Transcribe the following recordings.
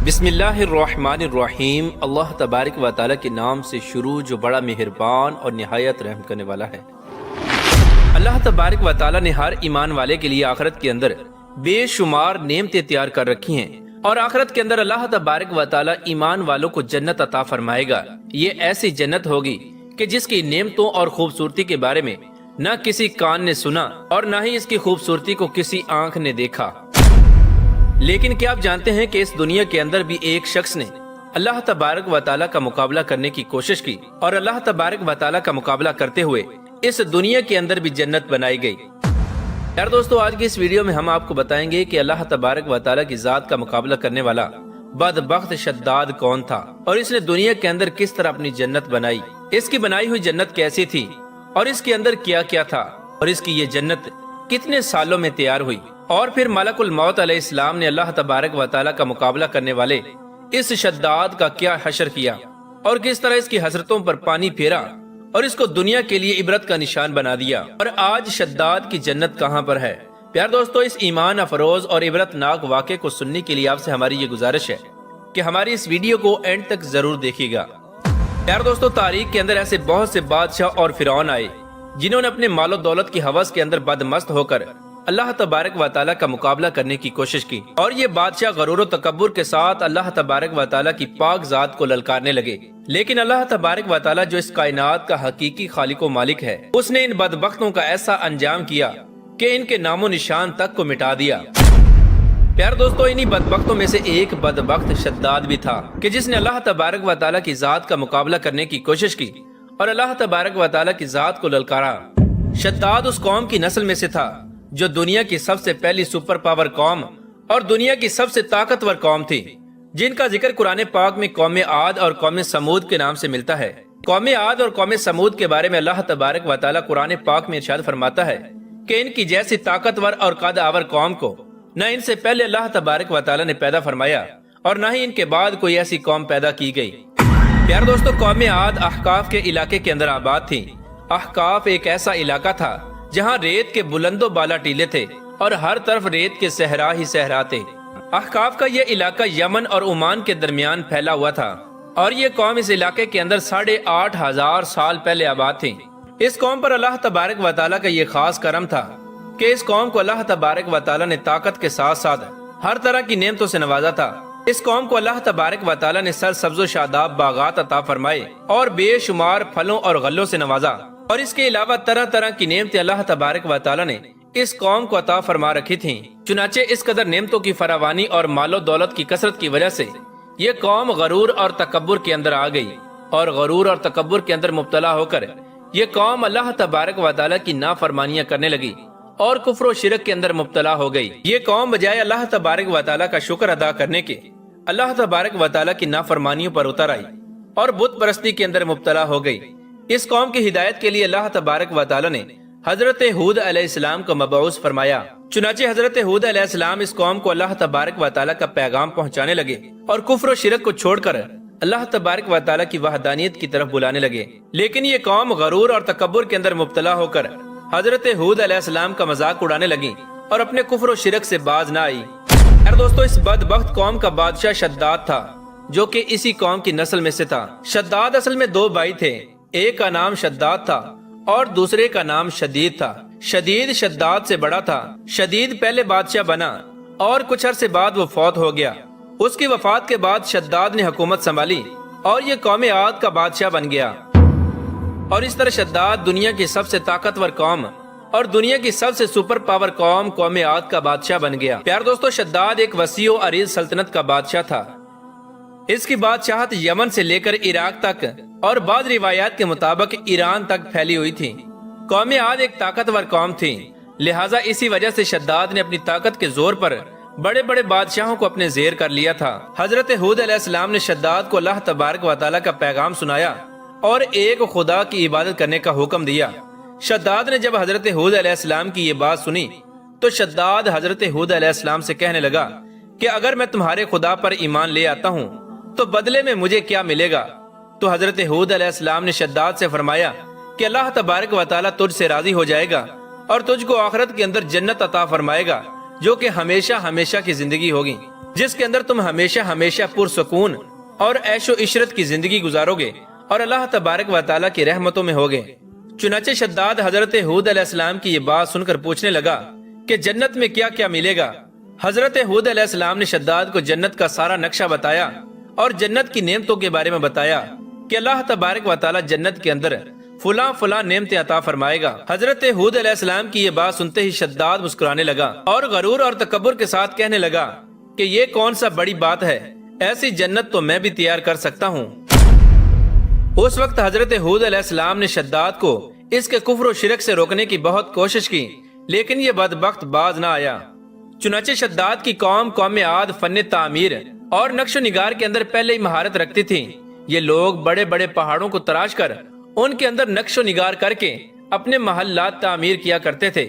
بسم اللہ الرحمن الرحیم۔ اللہ تبارک و تعالیٰ کے نام سے شروع جو بڑا مہربان اور نہایت رحم کرنے والا ہے۔ اللہ تبارک و تعالیٰ نے ہر ایمان والے کے لیے آخرت کے اندر بے شمار نعمتیں تیار کر رکھی ہیں، اور آخرت کے اندر اللہ تبارک و تعالیٰ ایمان والوں کو جنت عطا فرمائے گا۔ یہ ایسی جنت ہوگی کہ جس کی نعمتوں اور خوبصورتی کے بارے میں نہ کسی کان نے سنا اور نہ ہی اس کی خوبصورتی کو کسی آنکھ نے دیکھا۔ لیکن کیا آپ جانتے ہیں کہ اس دنیا کے اندر بھی ایک شخص نے اللہ تبارک و تعالیٰ کا مقابلہ کرنے کی کوشش کی، اور اللہ تبارک و تعالیٰ کا مقابلہ کرتے ہوئے اس دنیا کے اندر بھی جنت بنائی گئی۔ یار دوستو، آج کی اس ویڈیو میں ہم آپ کو بتائیں گے کہ اللہ تبارک و تعالیٰ کی ذات کا مقابلہ کرنے والا بدبخت شداد کون تھا، اور اس نے دنیا کے اندر کس طرح اپنی جنت بنائی، اس کی بنائی ہوئی جنت کیسی تھی، اور اس کے اندر کیا کیا تھا، اور اس کی یہ جنت کتنے سالوں میں تیار ہوئی، اور پھر ملک الموت علیہ السلام نے اللہ تبارک و تعالیٰ کا مقابلہ کرنے والے اس شداد کا کیا حشر کیا، اور کس طرح اس کی حسرتوں پر پانی پھیرا اور اس کو دنیا کے لیے عبرت کا نشان بنا دیا۔ اور آج شداد کی جنت کہاں پر ہے؟ پیار دوستو، اس ایمان افروز اور عبرت ناک واقعے کو سننے کے لیے آپ سے ہماری یہ گزارش ہے کہ ہماری اس ویڈیو کو اینڈ تک ضرور دیکھیے گا۔ پیار دوستو، تاریخ کے اندر ایسے بہت سے بادشاہ اور فرعون آئے جنہوں نے اپنے مال و دولت کی ہوس کے اندر بدمست ہو کر اللہ تبارک و تعالیٰ کا مقابلہ کرنے کی کوشش کی، اور یہ بادشاہ غرور و تکبر کے ساتھ اللہ تبارک و تعالیٰ کی پاک ذات کو للکارنے لگے۔ لیکن اللہ تبارک و تعالیٰ جو اس کائنات کا حقیقی خالق و مالک ہے، اس نے ان بدبختوں کا ایسا انجام کیا کہ ان کے نام و نشان تک کو مٹا دیا۔ پیار دوستو، انہی بدبختوں میں سے ایک بدبخت شداد بھی تھا کہ جس نے اللہ تبارک و تعالیٰ کی ذات کا مقابلہ کرنے کی کوشش کی اور اللہ تبارک و تعالیٰ کی ذات کو للکارا۔ شداد اس قوم کی نسل میں سے تھا جو دنیا کی سب سے پہلی سپر پاور قوم اور دنیا کی سب سے طاقتور قوم تھی، جن کا ذکر قرآن پاک میں قوم عاد اور قوم سمود کے نام سے ملتا ہے۔ قوم عاد اور قوم سمود کے بارے میں اللہ تبارک و تعالیٰ قرآن پاک میں ارشاد فرماتا ہے کہ ان کی جیسی طاقتور اور قد آور قوم کو نہ ان سے پہلے اللہ تبارک و تعالیٰ نے پیدا فرمایا، اور نہ ہی ان کے بعد کوئی ایسی قوم پیدا کی گئی۔ پیار دوستو، قوم عاد احقاف کے علاقے کے اندر آباد تھی۔ احقاف ایک ایسا علاقہ تھا جہاں ریت کے بلند و بالا ٹیلے تھے اور ہر طرف ریت کے صحرا ہی صحرا تھے۔ احقاف کا یہ علاقہ یمن اور عمان کے درمیان پھیلا ہوا تھا، اور یہ قوم اس علاقے کے اندر 8,500 سال پہلے آباد تھی۔ اس قوم پر اللہ تبارک و تعالیٰ کا یہ خاص کرم تھا کہ اس قوم کو اللہ تبارک و تعالیٰ نے طاقت کے ساتھ ساتھ ہر طرح کی نعمتوں سے نوازا تھا۔ اس قوم کو اللہ تبارک و تعالیٰ نے سرسبز و شاداب باغات عطا فرمائے اور بے شمار پھلوں اور غلوں سے نوازا، اور اس کے علاوہ طرح طرح کی نعمتیں اللہ تبارک و تعالیٰ نے اس قوم کو عطا فرما رکھی تھیں۔ چنانچہ اس قدر نعمتوں کی فراوانی اور مال و دولت کی کثرت کی وجہ سے یہ قوم غرور اور تکبر کے اندر آ گئی، اور غرور اور تکبر کے اندر مبتلا ہو کر یہ قوم اللہ تبارک و تعالیٰ کی نافرمانیاں کرنے لگی اور کفر و شرک کے اندر مبتلا ہو گئی۔ یہ قوم بجائے اللہ تبارک و تعالیٰ کا شکر ادا کرنے کے اللہ تبارک و تعالیٰ کی نافرمانیوں پر اتر آئی اور بت پرستی کے اندر مبتلا ہو گئی۔ اس قوم کی ہدایت کے لیے اللہ تبارک و تعالیٰ نے حضرت ہود علیہ السلام کو مبعوث فرمایا۔ چنانچہ حضرت ہود علیہ السلام اس قوم کو اللہ تبارک و تعالیٰ کا پیغام پہنچانے لگے اور کفر و شرک کو چھوڑ کر اللہ تبارک و تعالیٰ کی وحدانیت کی طرف بلانے لگے۔ لیکن یہ قوم غرور اور تکبر کے اندر مبتلا ہو کر حضرت ہود علیہ السلام کا مذاق اڑانے لگی اور اپنے کفر و شرک سے باز نہ آئی۔ دوستو، اس بدبخت قوم کا بادشاہ شداد تھا جو کہ اسی قوم کی نسل میں سے تھا۔ شداد اصل میں 2 بھائی تھے، ایک کا نام شداد تھا اور دوسرے کا نام شدید تھا۔ شدید شداد سے بڑا تھا۔ شدید پہلے بادشاہ بنا اور کچھ عرصے بعد وہ فوت ہو گیا۔ اس کی وفات کے بعد شداد نے حکومت سنبھالی اور یہ قوم عاد کا بادشاہ بن گیا، اور اس طرح شداد دنیا کی سب سے طاقتور قوم اور دنیا کی سب سے سپر پاور قوم عاد کا بادشاہ بن گیا۔ پیار دوستو، شداد ایک وسیع و عریض سلطنت کا بادشاہ تھا۔ اس کی بادشاہت یمن سے لے کر عراق تک اور بعض روایات کے مطابق ایران تک پھیلی ہوئی تھی۔ قوم عاد ایک طاقتور قوم تھی، لہٰذا اسی وجہ سے شداد نے اپنی طاقت کے زور پر بڑے بڑے بادشاہوں کو اپنے زیر کر لیا تھا۔ حضرت ہود علیہ السلام نے شداد کو اللہ تبارک و تعالیٰ کا پیغام سنایا اور ایک خدا کی عبادت کرنے کا حکم دیا۔ شداد نے جب حضرت ہود علیہ السلام کی یہ بات سنی تو شداد حضرت ہود علیہ السلام سے کہنے لگا کہ اگر میں تمہارے خدا پر ایمان لے آتا ہوں تو بدلے میں مجھے کیا ملے گا؟ تو حضرت ہود علیہ السلام نے شداد سے فرمایا کہ اللہ تبارک و تعالیٰ تجھ سے راضی ہو جائے گا اور تجھ کو آخرت کے اندر جنت عطا فرمائے گا جو کہ ہمیشہ ہمیشہ کی زندگی ہوگی، جس کے اندر تم ہمیشہ ہمیشہ پرسکون اور عیش و عشرت کی زندگی گزارو گے اور اللہ تبارک و تعالیٰ کی رحمتوں میں ہوگے۔ چنانچہ شداد حضرت ہود علیہ السلام کی یہ بات سن کر پوچھنے لگا کہ جنت میں کیا کیا ملے گا۔ حضرت ہود علیہ السلام نے شداد کو جنت کا سارا نقشہ بتایا اور جنت کی نعمتوں کے بارے میں بتایا کہ اللہ تبارک و تعالیٰ جنت کے اندر فلاں فلاں نعمتیں عطا فرمائے گا۔ حضرت ہود علیہ السلام کی یہ بات سنتے ہی شداد مسکرانے لگا اور غرور اور تکبر کے ساتھ کہنے لگا کہ یہ کون سا بڑی بات ہے، ایسی جنت تو میں بھی تیار کر سکتا ہوں۔ اس وقت حضرت ہود علیہ السلام نے شداد کو اس کے کفر و شرک سے روکنے کی بہت کوشش کی، لیکن یہ بدبخت باز نہ آیا۔ چنانچہ شداد کی قوم عاد فن تعمیر اور نقش و نگار کے اندر پہلے ہی مہارت رکھتی تھی۔ یہ لوگ بڑے بڑے پہاڑوں کو تراش کر ان کے اندر نقش و نگار کر کے اپنے محلات تعمیر کیا کرتے تھے۔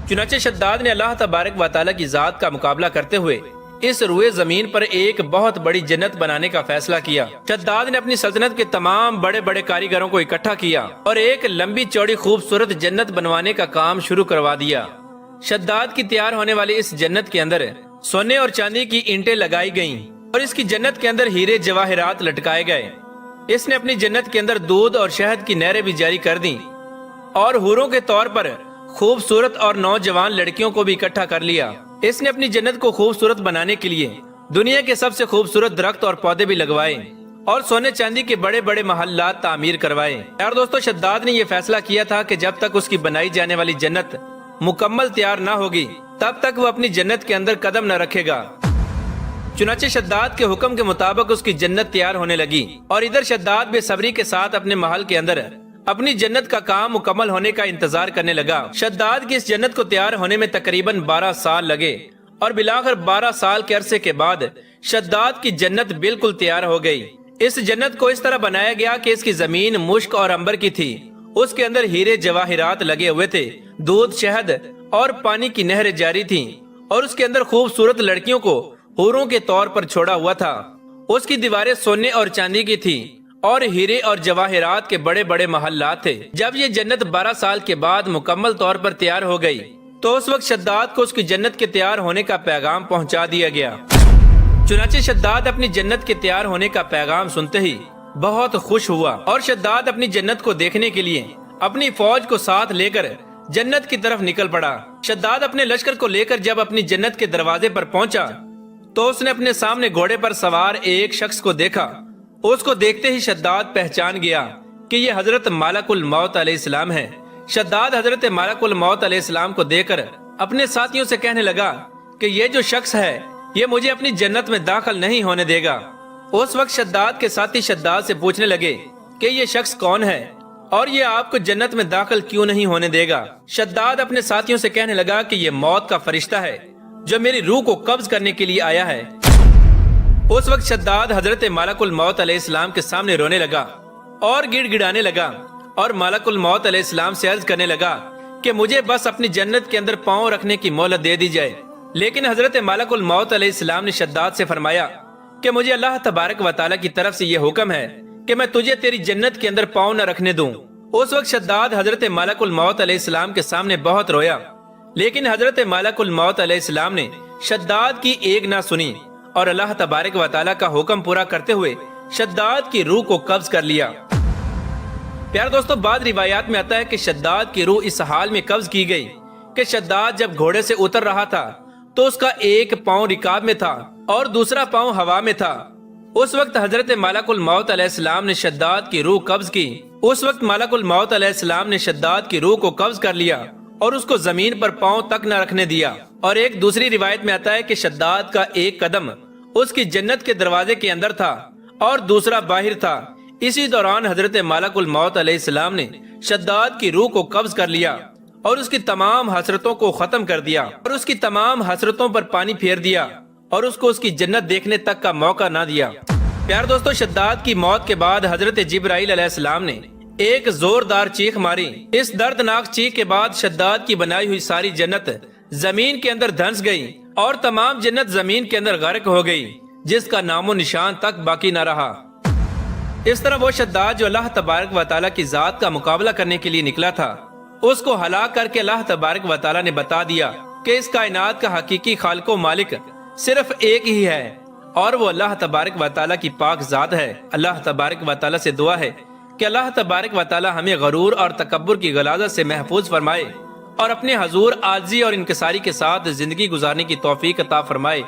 چنانچہ شداد نے اللہ تبارک و تعالیٰ کی ذات کا مقابلہ کرتے ہوئے اس روئے زمین پر ایک بہت بڑی جنت بنانے کا فیصلہ کیا۔ شداد نے اپنی سلطنت کے تمام بڑے بڑے کاریگروں کو اکٹھا کیا اور ایک لمبی چوڑی خوبصورت جنت بنوانے کا کام شروع کروا دیا۔ شداد کی تیار ہونے والی اس جنت کے اندر سونے اور چاندی کی اینٹیں لگائی گئیں اور اس کی جنت کے اندر ہیرے جواہرات لٹکائے گئے۔ اس نے اپنی جنت کے اندر دودھ اور شہد کی نہریں بھی جاری کر دیں اور حوروں کے طور پر خوبصورت اور نوجوان لڑکیوں کو بھی اکٹھا کر لیا۔ اس نے اپنی جنت کو خوبصورت بنانے کے لیے دنیا کے سب سے خوبصورت درخت اور پودے بھی لگوائے اور سونے چاندی کے بڑے بڑے محلات تعمیر کروائے۔ یار دوستو، شداد نے یہ فیصلہ کیا تھا کہ جب تک اس کی بنائی جانے والی جنت مکمل تیار نہ ہوگی تب تک وہ اپنی جنت کے اندر قدم نہ رکھے گا۔ چنانچہ شداد کے حکم کے مطابق اس کی جنت تیار ہونے لگی اور ادھر شداد بے صبری کے ساتھ اپنے محل کے اندر اپنی جنت کا کام مکمل ہونے کا انتظار کرنے لگا۔ شداد کی اس جنت کو تیار ہونے میں تقریباً 12 سال لگے اور بالآخر 12 سال کے عرصے کے بعد شداد کی جنت بالکل تیار ہو گئی۔ اس جنت کو اس طرح بنایا گیا کہ اس کی زمین مشک اور عنبر کی تھی، اس کے اندر ہیرے جواہرات لگے ہوئے تھے، دودھ، شہد اور پانی کی نہریں جاری تھیں اور اس کے اندر خوبصورت لڑکیوں کو حوروں کے طور پر چھوڑا ہوا تھا۔ اس کی دیواریں سونے اور چاندی کی تھی اور ہیرے اور جواہرات کے بڑے بڑے محلات تھے۔ جب یہ جنت 12 سال کے بعد مکمل طور پر تیار ہو گئی تو اس وقت شداد کو اس کی جنت کے تیار ہونے کا پیغام پہنچا دیا گیا۔ چنانچہ شداد اپنی جنت کے تیار ہونے کا پیغام سنتے ہی بہت خوش ہوا اور شداد اپنی جنت کو دیکھنے کے لیے اپنی فوج کو ساتھ لے کر جنت کی طرف نکل پڑا۔ شداد اپنے لشکر کو لے کر جب اپنی جنت کے دروازے پر پہنچا تو اس نے اپنے سامنے گھوڑے پر سوار ایک شخص کو دیکھا۔ اس کو دیکھتے ہی شداد پہچان گیا کہ یہ حضرت ملک الموت علیہ السلام ہے۔ شداد حضرت ملک الموت علیہ السلام کو دیکھ کر اپنے ساتھیوں سے کہنے لگا کہ یہ جو شخص ہے یہ مجھے اپنی جنت میں داخل نہیں ہونے دے گا۔ اس وقت شداد کے ساتھی شداد سے پوچھنے لگے کہ یہ شخص کون ہے اور یہ آپ کو جنت میں داخل کیوں نہیں ہونے دے گا۔ شداد اپنے ساتھیوں سے کہنے لگا کہ یہ موت کا فرشتہ ہے جو میری روح کو قبض کرنے کے لیے آیا ہے۔ اس وقت شداد حضرت ملک الموت علیہ السلام کے سامنے رونے لگا اور گڑ گڑانے لگا اور ملک الموت علیہ السلام سے عرض کرنے لگا کہ مجھے بس اپنی جنت کے اندر پاؤں رکھنے کی مہلت دے دی جائے۔ لیکن حضرت ملک الموت علیہ السلام نے شداد سے فرمایا کہ مجھے اللہ تبارک و تعالیٰ کی طرف سے یہ حکم ہے کہ میں تجھے تیری جنت کے اندر پاؤں نہ رکھنے دوں۔ اس وقت شداد حضرت ملک الموت علیہ السلام کے سامنے بہت رویا، لیکن حضرت ملک الموت علیہ السلام نے شداد کی ایک نہ سنی اور اللہ تبارک و تعالیٰ کا حکم پورا کرتے ہوئے شداد کی روح کو قبض کر لیا۔ پیار دوستو، بعض روایات میں آتا ہے کہ شداد کی روح اس حال میں قبض کی گئی کہ شداد جب گھوڑے سے اتر رہا تھا تو اس کا ایک پاؤں رکاب میں تھا اور دوسرا پاؤں ہوا میں تھا۔ اس وقت حضرت ملک الموت علیہ السلام نے شداد کی روح قبض کی۔ اس وقت ملک الموت علیہ السلام نے شداد کی روح کو قبض کر لیا اور اس کو زمین پر پاؤں تک نہ رکھنے دیا۔ اور ایک دوسری روایت میں آتا ہے کہ شداد کا ایک قدم اس کی جنت کے دروازے کے اندر تھا اور دوسرا باہر تھا۔ اسی دوران حضرت ملک الموت علیہ السلام نے شداد کی روح کو قبض کر لیا اور اس کی تمام حسرتوں کو ختم کر دیا اور اس کی تمام حسرتوں پر پانی پھیر دیا اور اس کو اس کی جنت دیکھنے تک کا موقع نہ دیا۔ پیار دوستو، شداد کی موت کے بعد حضرت جبرائیل علیہ السلام نے ایک زوردار چیخ ماری۔ اس دردناک چیخ کے بعد شداد کی بنائی ہوئی ساری جنت زمین کے اندر دھنس گئی اور تمام جنت زمین کے اندر غرق ہو گئی، جس کا نام و نشان تک باقی نہ رہا۔ اس طرح وہ شداد جو اللہ تبارک و تعالیٰ کی ذات کا مقابلہ کرنے کے لیے نکلا تھا، اس کو ہلاک کر کے اللہ تبارک و تعالیٰ نے بتا دیا کہ اس کائنات کا حقیقی خالق و مالک صرف ایک ہی ہے اور وہ اللہ تبارک و تعالیٰ کی پاک ذات ہے۔ اللہ تبارک و تعالیٰ سے دعا ہے کہ اللہ تبارک و تعالیٰ ہمیں غرور اور تکبر کی غلاظت سے محفوظ فرمائے اور اپنے حضور عاجزی اور انکساری کے ساتھ زندگی گزارنے کی توفیق عطا فرمائے۔